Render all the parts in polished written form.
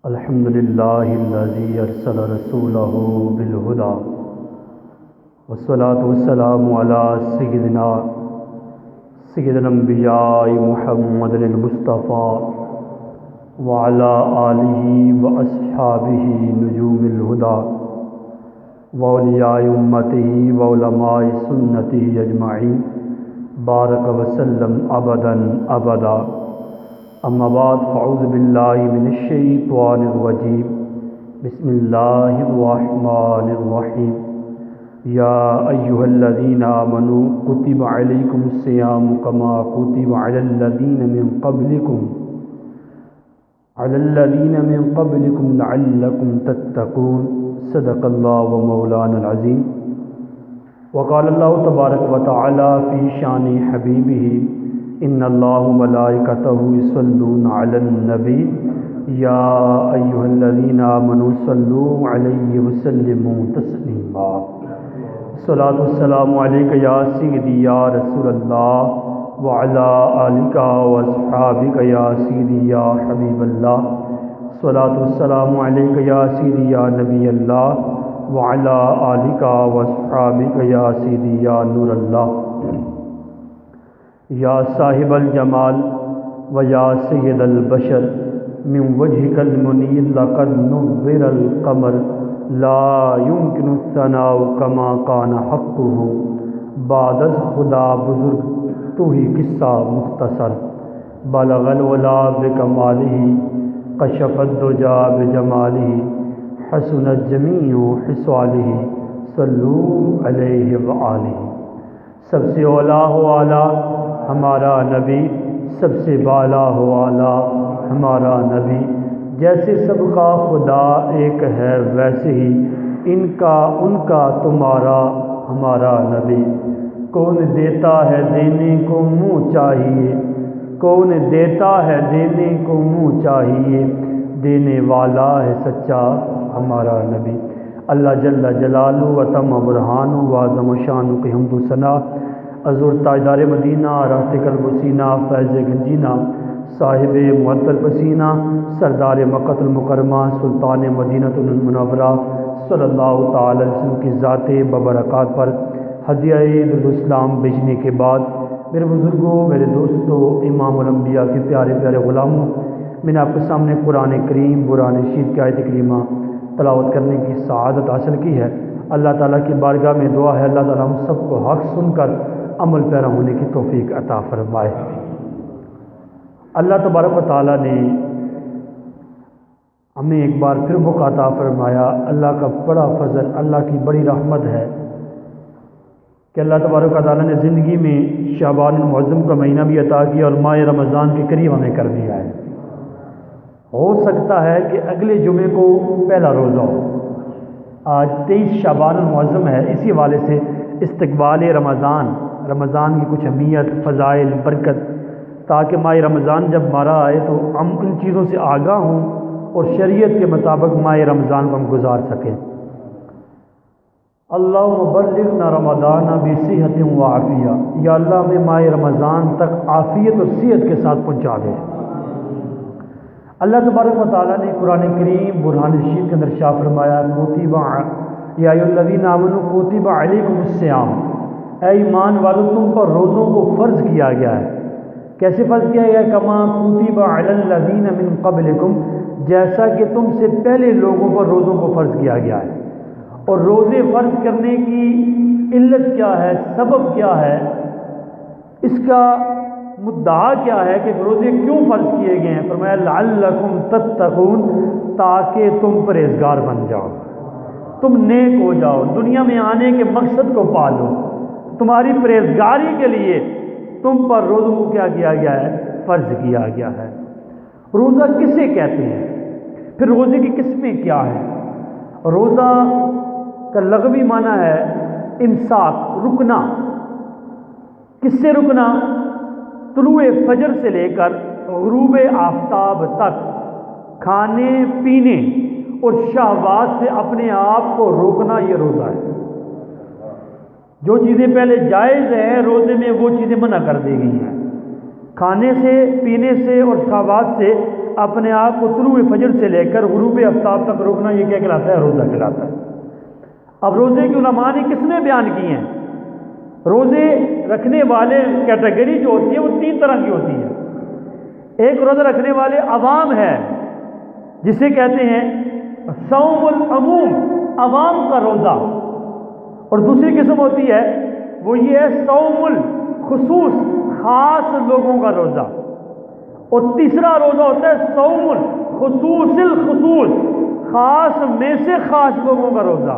الحمد للہ الذی ارسل رسولہ بالہدی والصلاة والسلام علی سید الانبیاء محمد المصطفیٰ وعلی آلہ واصحابہ نجوم الہدی واولیاء امتہ وعلماء سنتہ اجمعین بارک وسلم ابدا ابدا. اما بعد فاعوذ باللہ من الشیطان الرجیم بسم اللہ الرحمن الرحیم. یا ایہا الذین آمنوا کتب علیکم الصیام کما کتب علی الذین من قبلکم لعلکم تتقون. صدق اللہ و مولانا العظیم. وقال اللہ تبارک و تعالی فی شان حبیبہ ان اللہ ملائکتہ یصلون علی النبی یا ایہا الذین آمنوا صلوا علیہ وسلموا تسلیما. الصلاۃ والسلام علیک یا سیدی یا رسول اللہ وعلی آلک واصحابک یا سیدی یا حبیب اللہ. الصلاۃ والسلام علیک یا سیدی یا نبی اللہ وعلی آلک واصحابک یا سیدی یا نور اللہ. یا صاحب الجمال و یا سید البشر من وجهك المنیر لقد نور القمر لا يمكن الثناء كما كان حقه. بعد از خدا بزرگ تو ہی قصہ مختصر. بلغ الولا بکمالہ کشف الدجا بجمالہ حسنت جمیع خصالہ صلوا علیہ وآلہ. سب سے اولا ہو اعلیٰ ہمارا نبی، سب سے بالا ہو اعلیٰ ہمارا نبی. جیسے سب کا خدا ایک ہے ویسے ہی ان کا تمہارا ہمارا نبی. کون دیتا ہے دینے کو منہ چاہیے، کون دیتا ہے دینے کو منہ چاہیے، دینے والا ہے سچا ہمارا نبی. اللہ جل جلالہ و تم برہان و اعظم و شان کی حمد و ثنا. حضور تاجدار مدینہ راحت قلب و سینہ فیض گنجینہ صاحب معطر پسینہ سردار مکۃ المکرمہ سلطان مدینہ المنورہ صلی اللہ تعالی علیہ وسلم کی ذات ببرکات پر ہدیہ درود السلام بھیجنے کے بعد میرے بزرگوں، میرے دوستوں، امام الانبیاء کے پیارے پیارے غلاموں، میں نے آپ کے سامنے قرآن کریم برہان رشید کی آیت کریمہ تلاوت کرنے کی سعادت حاصل کی ہے. اللہ تعالیٰ کی بارگاہ میں دعا ہے اللہ تعالیٰ ہم سب کو حق سن کر عمل پیرا ہونے کی توفیق عطا فرمائے. اللہ تبارک و تعالیٰ نے ہمیں ایک بار پھر موقع عطا فرمایا. اللہ کا بڑا فضل، اللہ کی بڑی رحمت ہے کہ اللہ تبارک و تعالیٰ نے زندگی میں شعبان المعظم کا مہینہ بھی عطا کیا اور ماہ رمضان کے قریب ہمیں کر دیا ہے. ہو سکتا ہے کہ اگلے جمعے کو پہلا روزہ ہو. آج 23 شعبان المعظم ہے. اسی حوالے سے استقبال رمضان کی کچھ اہمیت، فضائل، برکت، تاکہ ماہ رمضان جب ہمارا آئے تو ہم ان چیزوں سے آگاہ ہوں اور شریعت کے مطابق ماہ رمضان کو ہم گزار سکیں. اللہم بلغنا رمضان بصحت و عافیہ. یا اللہ ہمیں ماہ رمضان تک عافیت اور صحت کے ساتھ پہنچا دے. اللہ تبارک و تعالیٰ نے قرآن کریم برہان رشید کے اندر شاہ فرمایا کتب یا ایھا الذین آمنوا کتب علیکم الصیام. اے ایمان والو تم پر روزوں کو فرض کیا گیا ہے. کیسے فرض کیا گیا ہے؟ کما کتب علی الذین من قبلکم، جیسا کہ تم سے پہلے لوگوں پر روزوں کو فرض کیا گیا ہے. اور روزے فرض کرنے کی علت کیا ہے، سبب کیا ہے، اس کا مدعا کیا ہے کہ روزے کیوں فرض کیے گئے ہیں؟ فرمایا لعلکم تتقون، تاکہ تم پرہیزگار بن جاؤ، تم نیک ہو جاؤ، دنیا میں آنے کے مقصد کو پالو. تمہاری پرہیزگاری کے لیے تم پر روزوں کو کیا کیا گیا ہے؟ فرض کیا گیا ہے. روزہ کسے کہتے ہیں؟ پھر روزے کی قسمیں کیا ہیں؟ روزہ کا لغوی معنی ہے امساک، رکنا. کس سے رکنا؟ طلوع فجر سے لے کر غروب آفتاب تک کھانے پینے اور شہوات سے اپنے آپ کو روکنا، یہ روزہ ہے. جو چیزیں پہلے جائز ہیں روزے میں وہ چیزیں منع کر دی گئی ہیں. کھانے سے، پینے سے اور شہوات سے اپنے آپ کو طلوع فجر سے لے کر غروب آفتاب تک روکنا، یہ کیا کہلاتا ہے؟ روزہ کہلاتا ہے۔ اب روزے کی علماء نے کس میں بیان کی ہیں؟ روزے رکھنے والے کیٹیگری جو ہوتی ہے وہ 3 طرح کی ہوتی ہے۔ ایک روزہ رکھنے والے عوام ہے جسے کہتے ہیں صوم العموم، عوام کا روزہ، اور دوسری قسم ہوتی ہے وہ یہ ہے صوم الخصوص، خاص لوگوں کا روزہ، اور تیسرا روزہ ہوتا ہے صوم الخصوص الخصوص، خاص میں سے خاص لوگوں کا روزہ۔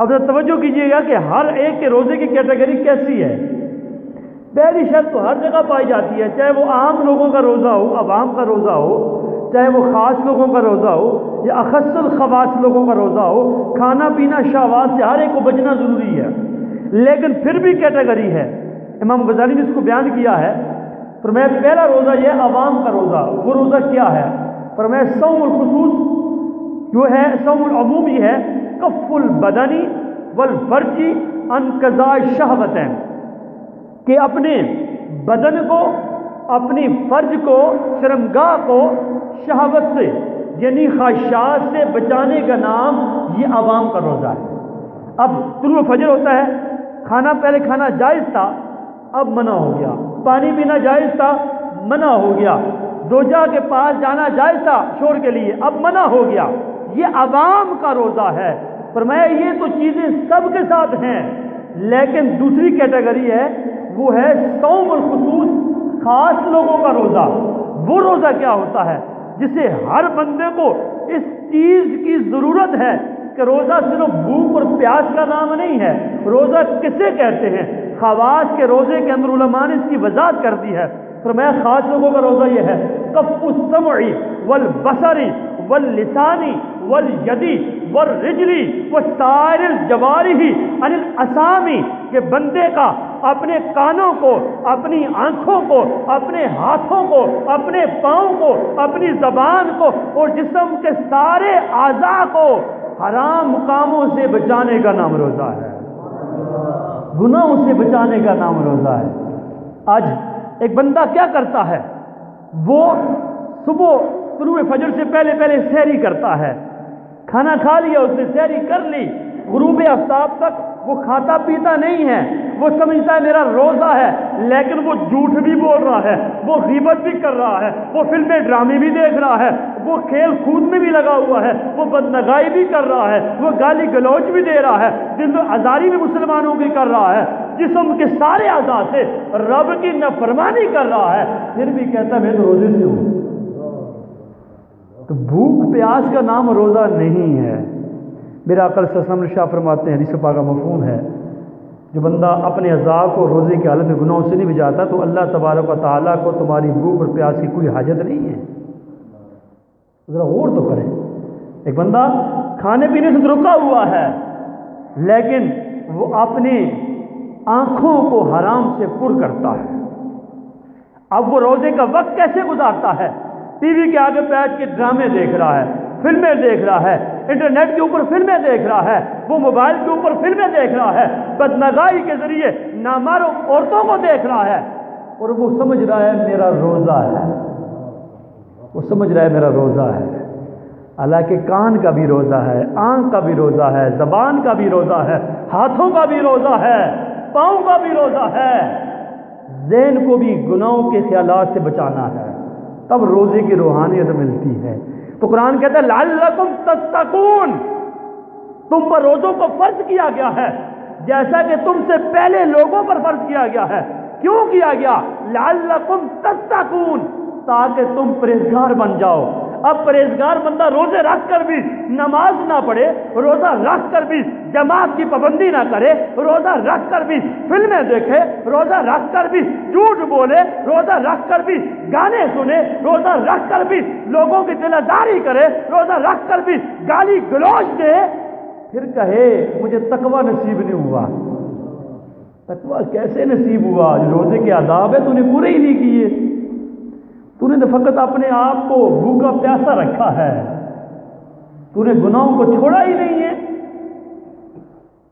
اب توجہ کیجیے گا کہ ہر ایک کے روزے کی کیٹیگری کیسی ہے۔ پہلی شرط تو ہر جگہ پائی جاتی ہے، چاہے وہ عام لوگوں کا روزہ ہو، عوام کا روزہ ہو، چاہے وہ خاص لوگوں کا روزہ ہو یا اخص الخواص لوگوں کا روزہ ہو، کھانا پینا شہوات سے ہر ایک کو بچنا ضروری ہے۔ لیکن پھر بھی کیٹیگری ہے، امام غزالی نے اس کو بیان کیا ہے، فرمایا پہلا روزہ یہ عوام کا روزہ، وہ روزہ کیا ہے؟ فرمایا صوم الخصوص جو ہے، صوم العموم یہ ہے کف البدنی والفرجی عن قضاء الشہوتین، کہ اپنے بدن کو، اپنی فرج کو، شرمگاہ کو شہوت سے یعنی خواہشات سے بچانے کا نام یہ عوام کا روزہ ہے۔ اب طلوع فجر ہوتا ہے، کھانا پہلے کھانا جائز تھا، اب منع ہو گیا، پانی پینا جائز تھا، منع ہو گیا، زوجہ کے پاس جانا جائز تھا شور کے لیے، اب منع ہو گیا، یہ عوام کا روزہ ہے۔ فرمایا یہ تو چیزیں سب کے ساتھ ہیں، لیکن دوسری کیٹیگری ہے وہ ہے صوم الخصوص، خاص لوگوں کا روزہ۔ وہ روزہ کیا ہوتا ہے؟ جسے ہر بندے کو اس چیز کی ضرورت ہے کہ روزہ صرف بھوک اور پیاس کا نام نہیں ہے۔ روزہ کسے کہتے ہیں؟ خواص کے روزے کے اندر علماء نے اس کی وضاحت کر دی ہے۔ فرمایا خاص لوگوں کا روزہ یہ ہے کف السمع والبصر واللسان والید والرجل وسائر الجوارح عن الاسامی، کہ بندے کا اپنے کانوں کو، اپنی آنکھوں کو، اپنے ہاتھوں کو، اپنے پاؤں کو، اپنی زبان کو اور جسم کے سارے اعضاء کو حرام کاموں سے بچانے کا نام روزہ ہے، گناہوں سے بچانے کا نام روزہ ہے۔ آج ایک بندہ کیا کرتا ہے؟ وہ صبح طلوع فجر سے پہلے پہلے سحری کرتا ہے، کھانا کھا لیا، اس نے سحری کر لی، غروب آفتاب تک وہ کھاتا پیتا نہیں ہے، وہ سمجھتا ہے میرا روزہ ہے، لیکن وہ جھوٹ بھی بول رہا ہے، وہ غیبت بھی کر رہا ہے، وہ فلمیں ڈرامے بھی دیکھ رہا ہے، وہ کھیل کود میں بھی لگا ہوا ہے، وہ بدنگائی بھی کر رہا ہے، وہ گالی گلوچ بھی دے رہا ہے، دل میں آزاری بھی مسلمانوں کی کر رہا ہے، جسم کے سارے اعضاء سے رب کی نافرمانی کر رہا ہے، پھر بھی کہتا ہے میں تو روزے سے ہوں۔ تو بھوک پیاس کا نام روزہ نہیں ہے۔ میرا آقا صلی اللہ علیہ وسلم ارشاد فرماتے ہیں، حدیث پاک کا مفہوم ہے، جو بندہ اپنے اعضاء کو روزے کی حالت میں گناہوں سے نہیں بچاتا تو اللہ تبارک و تعالیٰ کو تمہاری بھوک اور پیاس کی کوئی حاجت نہیں ہے۔ ذرا غور تو کریں، ایک بندہ کھانے پینے سے رکا ہوا ہے لیکن وہ اپنی آنکھوں کو حرام سے پر کرتا ہے، اب وہ روزے کا وقت کیسے گزارتا ہے؟ ٹی وی کے آگے بیٹھ کے ڈرامے دیکھ رہا ہے، فلمیں دیکھ رہا ہے، انٹرنیٹ کے اوپر فلمیں دیکھ رہا ہے، وہ موبائل کے اوپر فلمیں دیکھ رہا ہے، بدنگائی کے ذریعے نامحرم عورتوں کو دیکھ رہا ہے، اور وہ سمجھ رہا ہے میرا روزہ ہے، وہ سمجھ رہا ہے میرا روزہ ہے۔ حالانکہ کان کا بھی روزہ ہے، آنکھ کا بھی روزہ ہے، زبان کا بھی روزہ ہے، ہاتھوں کا بھی روزہ ہے، پاؤں کا بھی روزہ ہے، ذہن کو بھی گناہوں کے خیالات سے بچانا ہے، تب روزے کی روحانیت ملتی ہے۔ تو قرآن کہتا ہے لعلکم تتقون، تم پر روزوں کو فرض کیا گیا ہے جیسا کہ تم سے پہلے لوگوں پر فرض کیا گیا ہے۔ کیوں کیا گیا؟ لعلکم تتقون، تاکہ تم پرہیزگار بن جاؤ۔ اب پرہیزگار بندہ روزے رکھ کر بھی نماز نہ پڑھے، روزہ رکھ کر بھی جماعت کی پابندی نہ کرے، روزہ رکھ کر بھی فلمیں دیکھے، روزہ رکھ کر بھی جھوٹ بولے، روزہ رکھ کر بھی گانے سنے، روزہ رکھ کر بھی لوگوں کی دل آزاری کرے، روزہ رکھ کر بھی گالی گلوچ دے، پھر کہے مجھے تقوی نصیب نہیں ہوا۔ تقوی کیسے نصیب ہوا؟ روزے کے آداب ہے تو نے پورے ہی نہیں کیے، تو نے تو فقط اپنے آپ کو بھوکا پیاسا رکھا ہے، تو نے گناہوں کو چھوڑا ہی نہیں ہے،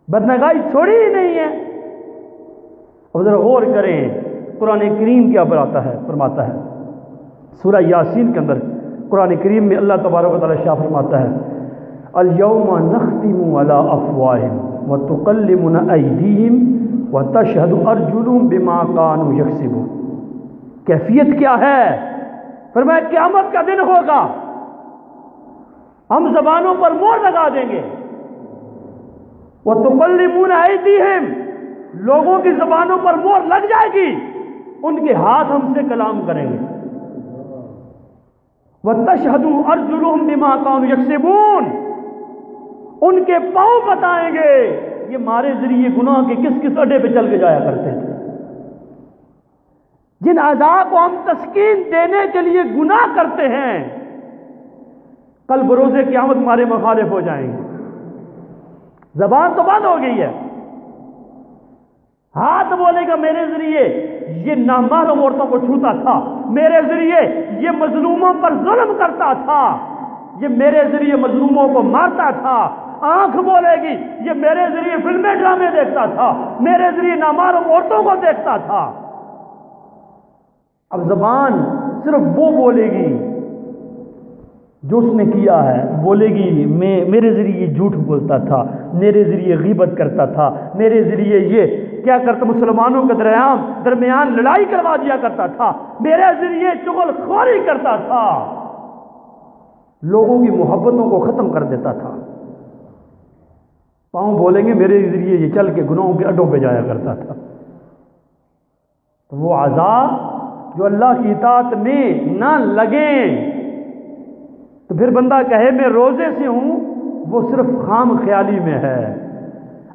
بدنگائی چھوڑی ہی نہیں ہے۔ اب ذرا غور کریں، قرآن کریم کیا فرماتا ہے سورہ یاسین کے اندر قرآن کریم میں اللہ تبارک و تعالیٰ شاہ فرماتا ہے الیوم نختم علی افواہہم وتکلمنا ایدیہم وتشہد ارجلہم بما کانوا یکسبون۔ کیفیت کیا ہے؟ فرمایا قیامت کا دن ہوگا، ہم زبانوں پر مہر لگا دیں گے، وتکلمنا ایدیہم، لوگوں کی زبانوں پر مہر لگ جائے گی، ان کے ہاتھ ہم سے کلام کریں گے، وتشہد ارجلہم بما کانوا یکسبون، ان کے پاؤں بتائیں گے یہ ہمارے ذریعے گناہ کے کس کس اڈے پہ چل کے جایا کرتے تھے۔ جن اعضاء کو ہم تسکین دینے کے لیے گناہ کرتے ہیں کل بروز قیامت ہمارے مخالف ہو جائیں گے۔ زبان تو بند ہو گئی ہے، ہاتھ بولے گا میرے ذریعے یہ نامحرم عورتوں کو چھوتا تھا، میرے ذریعے یہ مظلوموں پر ظلم کرتا تھا، یہ میرے ذریعے مظلوموں کو مارتا تھا۔ آنکھ بولے گی یہ میرے ذریعے فلمیں ڈرامے دیکھتا تھا، میرے ذریعے نامحرم عورتوں کو دیکھتا تھا۔ اب زبان صرف وہ بولے گی جو اس نے کیا ہے، بولے گی میرے ذریعے جھوٹ بولتا تھا، میرے ذریعے غیبت کرتا تھا، میرے ذریعے یہ کیا کرتا، مسلمانوں کے درمیان لڑائی کروا دیا کرتا تھا، میرے ذریعے چغل خوری کرتا تھا، لوگوں کی محبتوں کو ختم کر دیتا تھا۔ پاؤں بولیں گے میرے ذریعے یہ چل کے گناہوں کے اڈوں پہ جایا کرتا تھا۔ تو وہ اعضاء جو اللہ کی اطاعت میں نہ لگیں تو پھر بندہ کہے میں روزے سے ہوں، وہ صرف خام خیالی میں ہے۔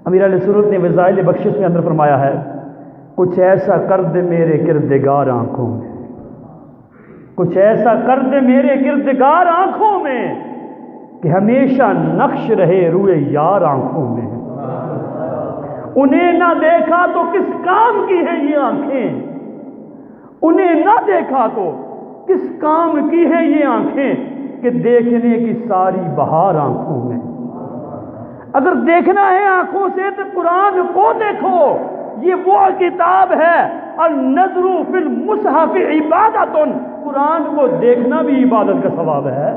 امیر علیہ سنت نے وسائل بخشش میں اندر فرمایا ہے کچھ ایسا کر دے میرے کردگار آنکھوں میں، کچھ ایسا کر دے میرے کردگار آنکھوں میں کہ ہمیشہ نقش رہے روئے یار آنکھوں میں۔ انہیں نہ دیکھا تو کس کام کی ہیں یہ آنکھیں، انہیں نہ دیکھا تو کس کام کی ہیں یہ آنکھیں کہ دیکھنے کی ساری بہار آنکھوں میں۔ اگر دیکھنا ہے آنکھوں سے تو قرآن کو دیکھو، یہ وہ کتاب ہے النظر فی المصحف عبادت، قرآن کو دیکھنا بھی عبادت کا ثواب ہے۔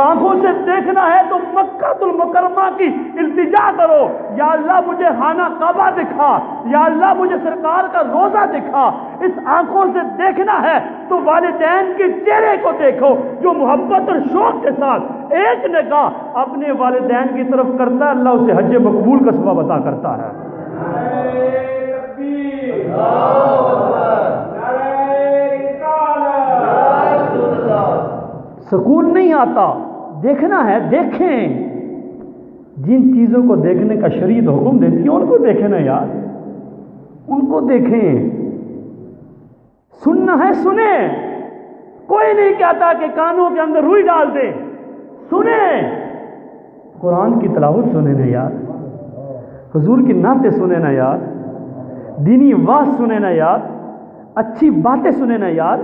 آنکھوں سے دیکھنا ہے تو مکہ المکرمہ کی التجا کرو، یا اللہ مجھے خانہ کعبہ دکھا، یا اللہ مجھے سرکار کا روزہ دکھا۔ اس آنکھوں سے دیکھنا ہے تو والدین کے چہرے کو دیکھو، جو محبت اور شوق کے ساتھ ایک نگاہ اپنے والدین کی طرف کرتا ہے اللہ اسے حج مقبول کا ثواب عطا کرتا ہے۔ سکون نہیں آتا، دیکھنا ہے دیکھیں، جن چیزوں کو دیکھنے کا شریعت حکم دیتی ہے ان کو دیکھیں نا یار، ان کو دیکھیں۔ سننا ہے سنیں، کوئی نہیں کہتا کہ کانوں کے اندر روئی ڈال دیں، سنیں، قرآن کی تلاوت سنیں نا یار، حضور کی نعتیں سنیں نا یار، دینی واعظ سنیں نا یار، اچھی باتیں سنیں نا یار،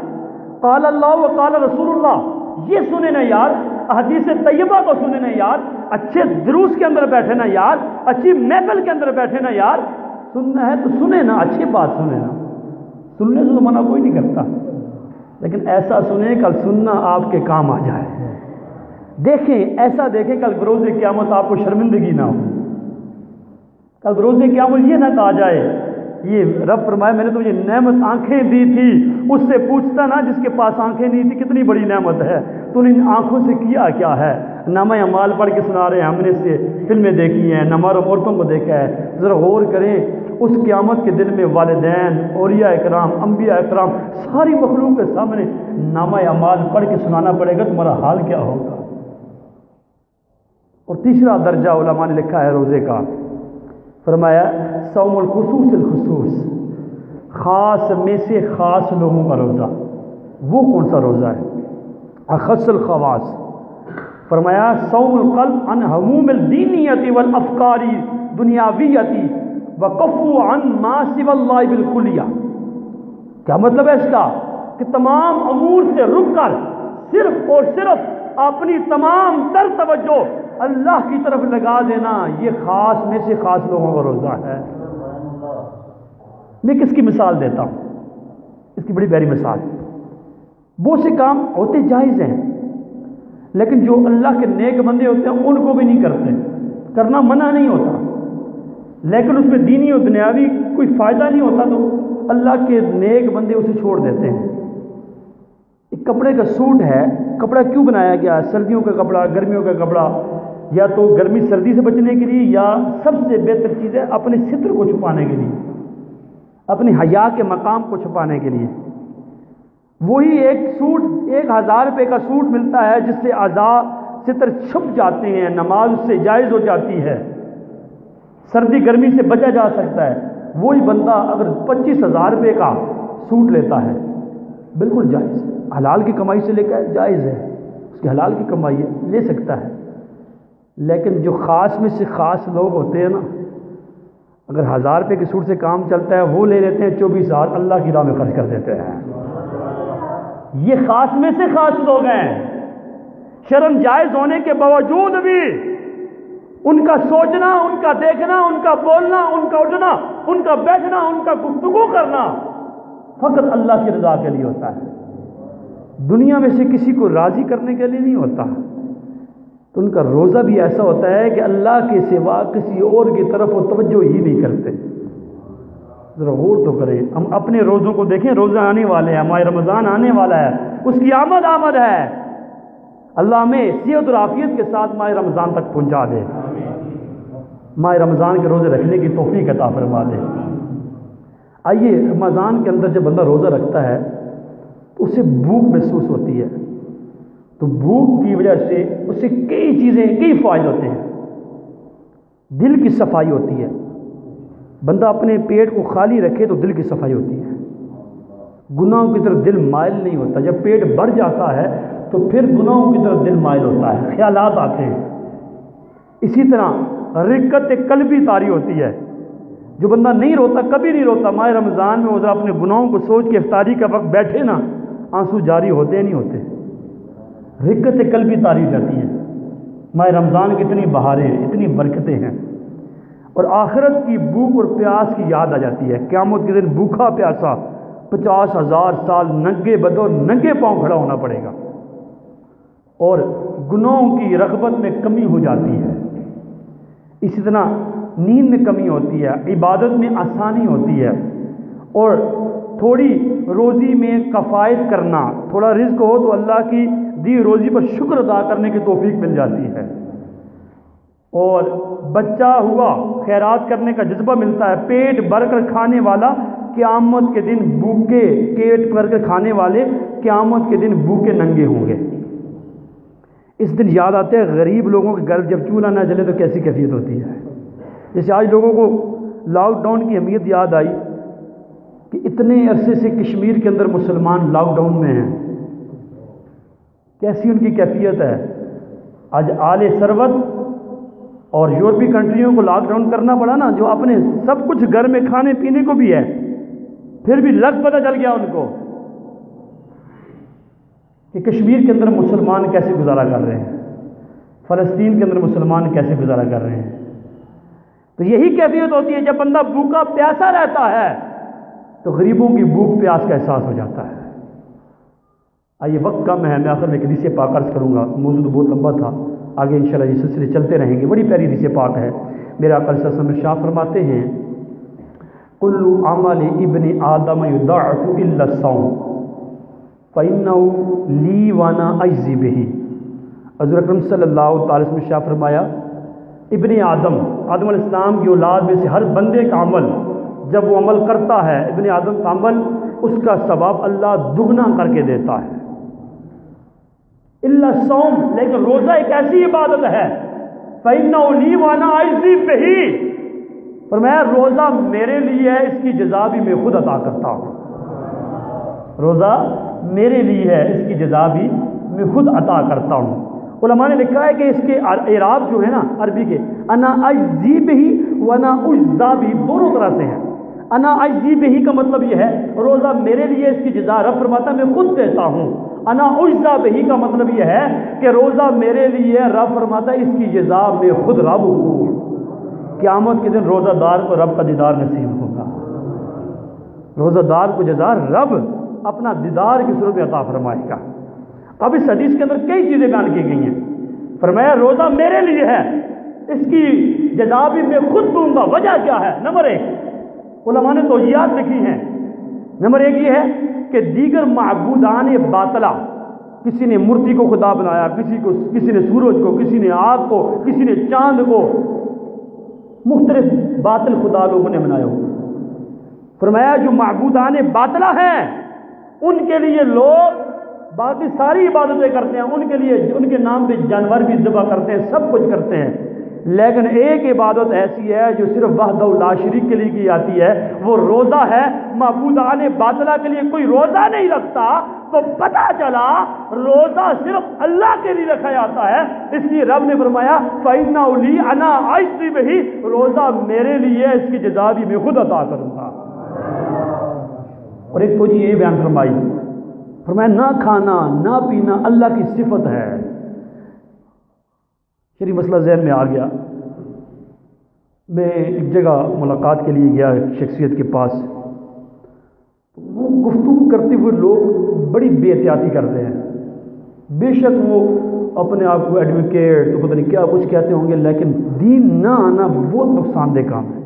قال اللہ و قال رسول اللہ یہ سنیں نا یار، حدیث طیبہ کو سنیں نا یار، اچھے دروس کے اندر بیٹھے نا یار، اچھی محفل کے اندر بیٹھے نا یار۔ سننا ہے تو سنیں نا، اچھی بات سنیں نا، سننے سے تو منع کوئی نہیں کرتا، لیکن ایسا سنیں کل سننا آپ کے کام آ جائے۔ دیکھیں، ایسا دیکھیں کل بروز قیامت آپ کو شرمندگی نہ ہو، کل بروز قیامت یہ نہ کہا جائے یہ رب فرمائے میں نے تجھے نعمت آنکھیں دی تھی، اس سے پوچھتا نا جس کے پاس آنکھیں نہیں تھی کتنی بڑی نعمت ہے، تو نے ان آنکھوں سے کیا کیا ہے؟ نامہ اعمال پڑھ کے سنا رہے ہیں، ہم نے اس سے فلمیں دیکھی ہیں، نامحرم عورتوں کو دیکھا ہے۔ ذرا غور کریں، اس قیامت کے دن میں والدین، اولیاء اکرام، انبیاء اکرام، ساری مخلوق کے سامنے نامہ اعمال پڑھ کے سنانا پڑے گا، تمہارا حال کیا ہوگا؟ اور تیسرا درجہ علماء نے لکھا ہے روزے کا، فرمایا صوم الخصوص الخصوص، خاص میں سے خاص لوگوں کا روزہ۔ وہ کون سا روزہ ہے؟ اخص الخواص، فرمایا صوم القلب عن هموم الدینیت والافکار دنیاویت وقفوا عن ما سوى اللہ بالکلیہ۔ کیا مطلب ہے اس کا؟ کہ تمام امور سے رک کر صرف اور صرف اپنی تمام تر توجہ اللہ کی طرف لگا دینا، یہ خاص میں سے خاص لوگوں کا روزہ ہے۔ میں کس کی مثال دیتا ہوں؟ اس کی بڑی پیاری مثال. وہ سے کام ہوتے جائز ہیں لیکن جو اللہ کے نیک بندے ہوتے ہیں ان کو بھی نہیں کرتے. کرنا منع نہیں ہوتا لیکن اس میں دینی اور دنیاوی کوئی فائدہ نہیں ہوتا تو اللہ کے نیک بندے اسے چھوڑ دیتے ہیں. ایک کپڑے کا سوٹ ہے، کپڑا کیوں بنایا گیا؟ سردیوں کا کپڑا، گرمیوں کا کپڑا، یا تو گرمی سردی سے بچنے کے لیے، یا سب سے بہتر چیز ہے اپنے ستر کو چھپانے کے لیے، اپنے حیا کے مقام کو چھپانے کے لیے. وہی ایک سوٹ 1000 روپے کا سوٹ ملتا ہے جس سے اعضاء ستر چھپ جاتے ہیں، نماز اس سے جائز ہو جاتی ہے، سردی گرمی سے بچا جا سکتا ہے. وہی بندہ اگر 25,000 روپے کا سوٹ لیتا ہے، بالکل جائز، حلال کی کمائی سے لے کر جائز ہے، اس کی حلال کی کمائی ہے، لے سکتا ہے. لیکن جو خاص میں سے خاص لوگ ہوتے ہیں نا، اگر 1000 روپے کے سوٹ سے کام چلتا ہے وہ لے لیتے ہیں 24,000 اللہ کی راہ میں خرچ کر دیتے ہیں. یہ خاص میں سے خاص لوگ ہیں. شرم جائز ہونے کے باوجود بھی ان کا سوچنا، ان کا دیکھنا، ان کا بولنا، ان کا اٹھنا، ان کا بیٹھنا، ان کا گفتگو کرنا فقط اللہ کی رضا کے لیے ہوتا ہے، دنیا میں سے کسی کو راضی کرنے کے لیے نہیں ہوتا. تو ان کا روزہ بھی ایسا ہوتا ہے کہ اللہ کے سوا کسی اور کی طرف وہ توجہ ہی نہیں کرتے. ذرا غور تو کریں، ہم اپنے روزوں کو دیکھیں. روزہ آنے والے ہیں، ماہ رمضان آنے والا ہے، اس کی آمد ہے. اللہ ہمیں صحت اور عافیت کے ساتھ ماہ رمضان تک پہنچا دے، ماہ رمضان کے روزے رکھنے کی توفیق عطا فرما دے. آئیے، رمضان کے اندر جب بندہ روزہ رکھتا ہے تو اسے بھوک محسوس ہوتی ہے، تو بھوک کی وجہ سے اسے کئی چیزیں، کئی فائدے ہوتے ہیں. دل کی صفائی ہوتی ہے، بندہ اپنے پیٹ کو خالی رکھے تو دل کی صفائی ہوتی ہے، گناہوں کی طرف دل مائل نہیں ہوتا. جب پیٹ بھر جاتا ہے تو پھر گناہوں کی طرف دل مائل ہوتا ہے، خیالات آتے ہیں. اسی طرح رقت قلبی طاری ہوتی ہے. جو بندہ نہیں روتا، کبھی نہیں روتا، ماہ رمضان میں وہ ذرا اپنے گناہوں کو سوچ کے افطاری کا وقت بیٹھے نا، آنسو جاری ہوتے نہیں ہوتے. رقت قلبی طاری جاتی ہے. ماہ رمضان کی اتنی بہاریں ہیں، اتنی برکتیں ہیں، اور آخرت کی بھوک اور پیاس کی یاد آ جاتی ہے. قیامت کے دن بھوکھا پیاسا 50,000 سال ننگے بدو ننگے پاؤں کھڑا ہونا پڑے گا، اور گناہوں کی رغبت میں کمی ہو جاتی ہے. اسی طرح نیند میں کمی ہوتی ہے، عبادت میں آسانی ہوتی ہے، اور تھوڑی روزی میں کفایت کرنا، تھوڑا رزق ہو تو اللہ کی دی روزی پر شکر ادا کرنے کی توفیق مل جاتی ہے، اور بچہ ہوا خیرات کرنے کا جذبہ ملتا ہے. پیٹ بھر کر کھانے والا قیامت کے دن بھوکے، پیٹ بھر کر کھانے والے قیامت کے دن بھوکے ننگے ہوں گے. اس دن یاد آتے ہیں غریب لوگوں کے گھر جب چولہا نہ جلے تو کیسی کیفیت ہوتی ہے. جیسے آج لوگوں کو لاک ڈاؤن کی اہمیت یاد آئی کہ اتنے عرصے سے کشمیر کے اندر مسلمان لاک ڈاؤن میں ہیں، کیسی ان کی کیفیت ہے. آج آل ثروت اور یورپی کنٹریوں کو لاک ڈاؤن کرنا پڑا نا، جو اپنے سب کچھ گھر میں کھانے پینے کو بھی ہے، پھر بھی لگ پتہ چل گیا ان کو کہ کشمیر کے اندر مسلمان کیسے گزارا کر رہے ہیں، فلسطین کے اندر مسلمان کیسے گزارا کر رہے ہیں. تو یہی کیفیت ہوتی ہے جب بندہ بھوکا پیاسا رہتا ہے تو غریبوں کی بھوک پیاس کا احساس ہو جاتا ہے. آئیے، وقت کم ہے، میں آخر میں ایک حدیث پاک عرض کروں گا، موضوع تو بہت لمبا تھا، آگے انشاءاللہ یہ سلسلے چلتے رہیں گے. بڑی پیاری حدیث پاک ہے. میرے آقا صلی اللہ علیہ وسلم ارشاد فرماتے ہیں، کل عمل ابن آدم یضاعف الا الصوم فإنه لی وانا اجزی بہ. حضور اکرم صلی اللہ تعالی وسلم نے ارشاد فرمایا، ابن آدم علیہ السلام کی اولاد میں سے ہر بندے کا عمل جب وہ عمل کرتا ہے، ابن آدم کا عمل، اس کا ثواب اللہ دگنا کر کے دیتا ہے. الا الصوم، لیکن روزہ ایک ایسی عبادت ہے، فإنه لی وانا اجزی بہ، فرمایا روزہ میرے لیے ہے، اس کی جزا بھی میں خود عطا کرتا ہوں. روزہ میرے لیے ہے، اس کی جزا بھی میں خود عطا کرتا ہوں. علماء نے لکھا ہے کہ اس کے اعراب جو ہے نا عربی کے، انا اجزی بہ وانا اجزا بہ، دونوں طرح سے ہیں. انا اجزی بہ کا مطلب یہ ہے روزہ میرے لیے، اس کی جزا رب فرماتا ہے میں خود دیتا ہوں. انا اجزا بہ کا مطلب یہ ہے کہ روزہ میرے لیے، رب فرماتا ہے اس کی جزا میں خود رب ہوں. قیامت کے دن روزہ دار کو رب کا دیدار نصیب ہوگا، روزہ دار کو جزا رب اپنا دیدار کی صورت میں عطا فرمائے گا۔ اب اس حدیث کے اندر کئی چیزیں بیان کی گئی ہیں۔ فرمایا روزہ میرے لیے ہے، اس کی جزا بھی میں خود دوں گا۔ وجہ کیا ہے؟ نمبر 1 علماء نے توجیہات لکھی ہیں۔ نمبر 1 یہ ہے کہ دیگر معبودان باطلہ، کسی نے مورتی کو خدا بنایا، کسی نے سورج کو، کسی نے آگ کو، کسی نے چاند کو، مختلف باطل خدا لوگوں نے بنایا ہو۔ فرمایا جو معبودان باطلہ ہیں ان کے لیے لوگ باقی ساری عبادتیں کرتے ہیں، ان کے لیے ان کے نام پہ جانور بھی ذبح کرتے ہیں، سب کچھ کرتے ہیں، لیکن ایک عبادت ایسی ہے جو صرف وحدہ لا شریک کے لیے کی جاتی ہے، وہ روزہ ہے۔ معبودان باطلہ کے لیے کوئی روزہ نہیں رکھتا تو پتہ چلا روزہ صرف اللہ کے لیے رکھا جاتا ہے۔ اس لیے رب نے فرمایا فَإِنَّهُ لِي أَنَا أَجْزِي بِهِ، روزہ میرے لیے، اس کی جزا بھی میں خود عطا کروں گا۔ اور ایک تو جی یہ بیان فرمایا نہ کھانا نہ پینا اللہ کی صفت ہے۔ شریف مسئلہ ذہن میں آ گیا۔ میں ایک جگہ ملاقات کے لیے گیا ایک شخصیت کے پاس، وہ گفتگو کرتے ہوئے لوگ بڑی بے احتیاطی کرتے ہیں۔ بے شک وہ اپنے آپ کو ایڈوکیٹ تو پتہ نہیں کیا کچھ کہتے ہوں گے، لیکن دین نہ آنا بہت نقصان دہ کام ہے۔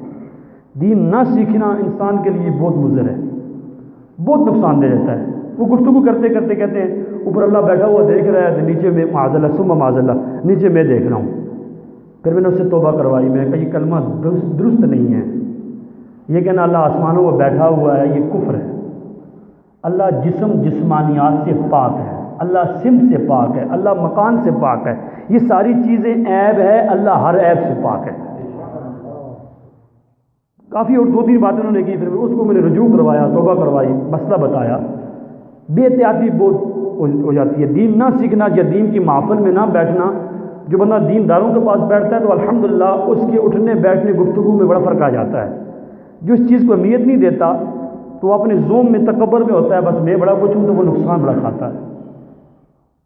دین نہ سیکھنا انسان کے لیے بہت مضر ہے، بہت نقصان دہ رہتا ہے۔ وہ گفتگو کرتے کرتے کہتے ہیں اوپر اللہ بیٹھا ہوا دیکھ رہا ہے تو نیچے میں معاذ اللہ ثم معاذ اللہ نیچے میں دیکھ رہا ہوں۔ پھر میں نے اس سے توبہ کروائی، میں کہا یہ کلمہ درست نہیں ہے، یہ کہنا اللہ آسمانوں میں بیٹھا ہوا ہے یہ کفر ہے۔ اللہ جسمانیات سے پاک ہے، اللہ سمت سے پاک ہے، اللہ مکان سے پاک ہے، یہ ساری چیزیں عیب ہے، اللہ ہر عیب سے پاک ہے۔ کافی اور 2-3 باتیں انہوں نے کی، پھر اس کو میں نے رجوع کروایا، توبہ کروائی، مسئلہ بتایا۔ بے احتیاطی بہت ہو جاتی ہے، دین نہ سیکھنا یا دین کی محفل میں نہ بیٹھنا۔ جو بندہ دین داروں کے پاس بیٹھتا ہے تو الحمدللہ اس کے اٹھنے بیٹھنے گفتگو میں بڑا فرق آ جاتا ہے۔ جو اس چیز کو اہمیت نہیں دیتا تو وہ اپنے زوم میں تکبر میں ہوتا ہے، بس میں بڑا کچھ ہوں، تو وہ نقصان بڑا کھاتا ہے۔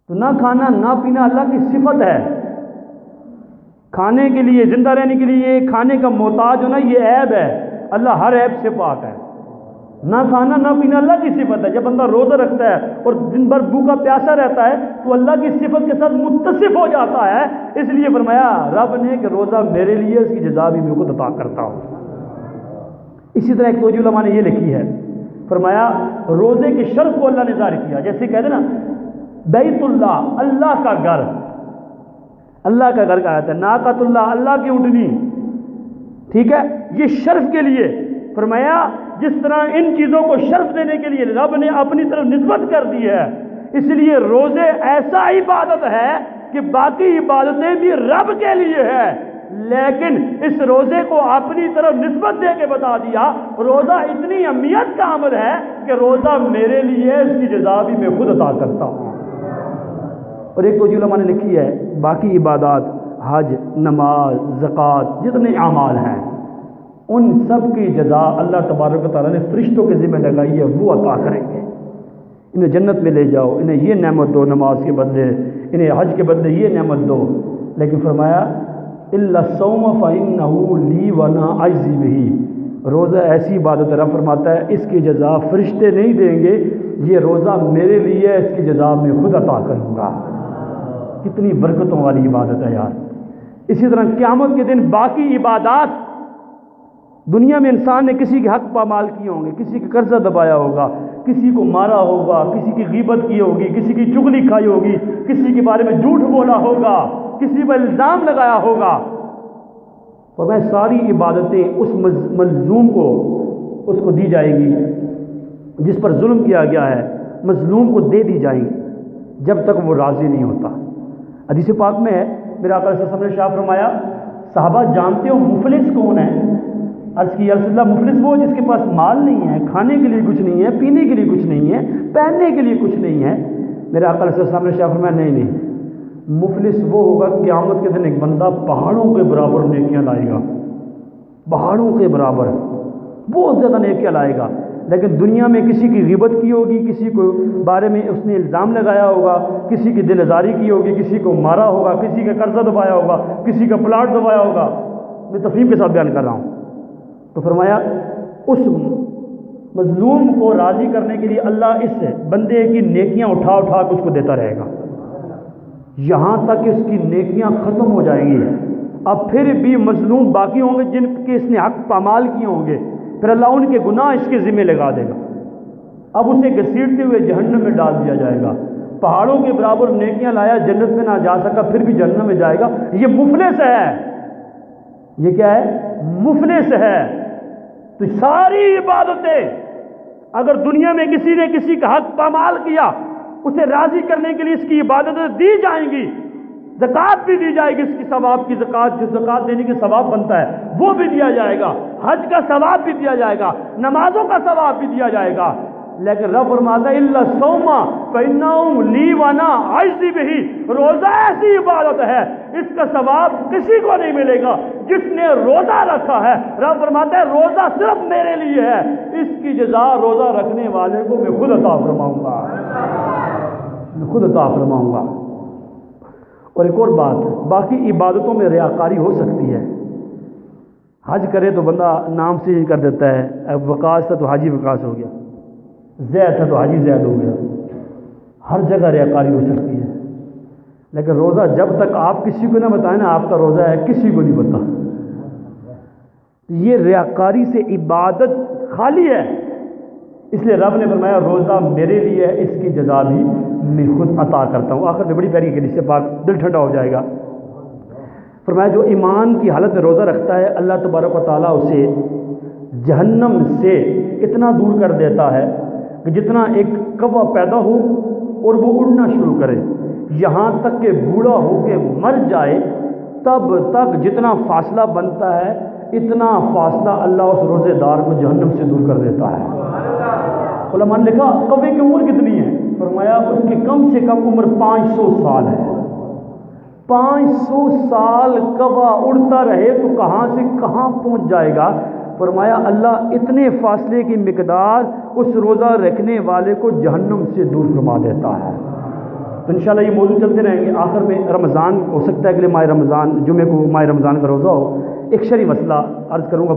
تو نہ کھانا نہ پینا اللہ کی صفت ہے۔ کھانے کے لیے، زندہ رہنے کے لیے کھانے کا محتاج ہونا یہ عیب ہے، اللہ ہر عیب سے پاک ہے۔ نہ کھانا نہ پینا اللہ کی صفت ہے۔ جب بندہ روزہ رکھتا ہے اور دن بھر بھوکا پیاسا رہتا ہے تو اللہ کی صفت کے ساتھ متصف ہو جاتا ہے۔ اس لیے فرمایا رب نے کہ روزہ میرے لیے، اس کی جزا بھی میں خود عطا کرتا ہوں۔ اسی طرح ایک توجہ علماء نے یہ لکھی ہے، فرمایا روزے کے شرف کو اللہ نے ظاہر کیا، جیسے کہتے ہیں نا بیت اللہ، اللہ کا گھر، اللہ کا گھر کہا جاتا ہے، ناقۃ اللہ، اللہ کی اونٹنی، ٹھیک ہے، یہ شرف کے لیے۔ فرمایا جس طرح ان چیزوں کو شرف دینے کے لیے رب نے اپنی طرف نسبت کر دی ہے، اس لیے روزے ایسا عبادت ہے کہ باقی عبادتیں بھی رب کے لیے ہے، لیکن اس روزے کو اپنی طرف نسبت دے کے بتا دیا روزہ اتنی اہمیت کا عمل ہے کہ روزہ میرے لیے، اس کی جزا بھی میں خود عطا کرتا ہوں۔ اور ایک تو علماء نے لکھی ہے باقی عبادات، حج، نماز، زکوٰۃ، جتنے اعمال ہیں ان سب کی جزا اللہ تبارک و تعالیٰ نے فرشتوں کے ذمہ لگائی ہے، وہ عطا کریں گے۔ انہیں جنت میں لے جاؤ، انہیں یہ نعمت دو نماز کے بدلے، انہیں حج کے بدلے یہ نعمت دو، لیکن فرمایا الا الصوم فانہ لی وانا اجزی بہ، روزہ ایسی عبادت ہے، رب فرماتا ہے اس کی جزا فرشتے نہیں دیں گے، یہ روزہ میرے لیے، اس کی جزا میں خود عطا کروں گا۔ کتنی برکتوں والی عبادت ہے یار۔ اسی طرح قیامت کے دن باقی عبادات، دنیا میں انسان نے کسی کے حق پامال کیے ہوں گے، کسی کا قرضہ دبایا ہوگا، کسی کو مارا ہوگا، کسی کی غیبت کی ہوگی، کسی کی چغلی کھائی ہوگی، کسی کے بارے میں جھوٹ بولا ہوگا، کسی پر الزام لگایا ہوگا، اور میں ساری عبادتیں اس مظلوم کو اس کو دی جائے گی، جس پر ظلم کیا گیا ہے مظلوم کو دے دی جائیں گی جب تک وہ راضی نہیں ہوتا۔ حدیث پاک میں ہے، میرا آقا صلی اللہ علیہ وسلم نے شاہ فرمایا صحابہ جانتے ہو مفلس کون ہے؟ عرض کی یا رسول اللہ مفلس وہ جس کے پاس مال نہیں ہے، کھانے کے لیے کچھ نہیں ہے، پینے کے لیے کچھ نہیں ہے، پہننے کے لیے کچھ نہیں ہے۔ میرے آقا صلی اللہ علیہ وسلم نے شاہ فرمایا نہیں، مفلس وہ ہوگا قیامت کے دن ایک بندہ پہاڑوں کے برابر نیکیاں لائے گا، پہاڑوں کے برابر بہت زیادہ نیکیاں لائے گا، لیکن دنیا میں کسی کی غیبت کی ہوگی، کسی کو بارے میں اس نے الزام لگایا ہوگا، کسی کی دل آزاری کی ہوگی، کسی کو مارا ہوگا، کسی کا قرضہ دبایا ہوگا، کسی کا پلاٹ دبایا ہوگا، میں تفہیم کے ساتھ بیان کر رہا ہوں۔ تو فرمایا اس مظلوم کو راضی کرنے کے لیے اللہ اس بندے کی نیکیاں اٹھا اٹھا کے اس کو دیتا رہے گا یہاں تک کہ اس کی نیکیاں ختم ہو جائیں گی. اب پھر بھی مظلوم باقی ہوں گے جن کے اس نے حق پامال کیے ہوں گے, پھر اللہ ان کے گناہ اس کے ذمہ لگا دے گا. اب اسے گھسیٹتے ہوئے جہنم میں ڈال دیا جائے گا. پہاڑوں کے برابر نیکیاں لایا, جنت میں نہ جا سکا, پھر بھی جہنم میں جائے گا. یہ مفلس ہے. یہ کیا ہے؟ مفلس ہے. تو ساری عبادتیں اگر دنیا میں کسی نے کسی کا حق پامال کیا, اسے راضی کرنے کے لیے اس کی عبادتیں دی جائیں گی. زکوٰۃ بھی دی جائے گی, اس کی ثواب کی زکوٰۃ, جو زکوٰۃ دینے کی ثواب بنتا ہے وہ بھی دیا جائے گا. حج کا ثواب بھی دیا جائے گا, نمازوں کا ثواب بھی دیا جائے گا. لیکن رب فرماتا ہے الا الصوم فإنه لی وانا اجزی بہ. روزہ ایسی عبادت ہے اس کا ثواب کسی کو نہیں ملے گا جس نے روزہ رکھا ہے. رب فرماتا ہے روزہ صرف میرے لیے ہے, اس کی جزا روزہ رکھنے والے کو میں خود عطا فرماؤں گا, میں خود عطا فرماؤں گا. اور ایک اور بات, باقی عبادتوں میں ریاکاری ہو سکتی ہے. حج کرے تو بندہ نام سے ہی کر دیتا ہے, اب وقاص تھا تو حاجی وقاص ہو گیا, زید تھا تو حاجی زید ہو گیا. ہر جگہ ریاکاری ہو سکتی ہے. لیکن روزہ جب تک آپ کسی کو نہ بتائیں نا آپ کا روزہ ہے, کسی کو نہیں پتا. یہ ریاکاری سے عبادت خالی ہے. اس لیے رب نے فرمایا روزہ میرے لیے ہے, اس کی جزا بھی میں خود عطا کرتا ہوں. آخر میں بڑی پیاری حدیث سے پاک دل ٹھنڈا ہو جائے گا. فرمایا جو ایمان کی حالت میں روزہ رکھتا ہے اللہ تبارک و تعالیٰ اسے جہنم سے اتنا دور کر دیتا ہے کہ جتنا ایک کوا پیدا ہو اور وہ اڑنا شروع کرے, یہاں تک کہ بوڑھا ہو کے مر جائے, تب تک جتنا فاصلہ بنتا ہے اتنا فاصلہ اللہ اس روزے دار کو جہنم سے دور کر دیتا ہے. علماء نے لکھا کوے کی عمر کتنی ہے؟ فرمایا اس کی کم سے کم عمر 500 سال ہے. 500 سال کوا اڑتا رہے تو کہاں سے کہاں پہنچ جائے گا. فرمایا اللہ اتنے فاصلے کی مقدار اس روزہ رکھنے والے کو جہنم سے دور فرما دیتا ہے. تو انشاءاللہ یہ موضوع چلتے رہیں گے. آخر میں رمضان ہو سکتا ہے کہ ماہ رمضان جمعے کو ماہ رمضان کا روزہ ہو. ایک شرعی مسئلہ عرض کروں گا.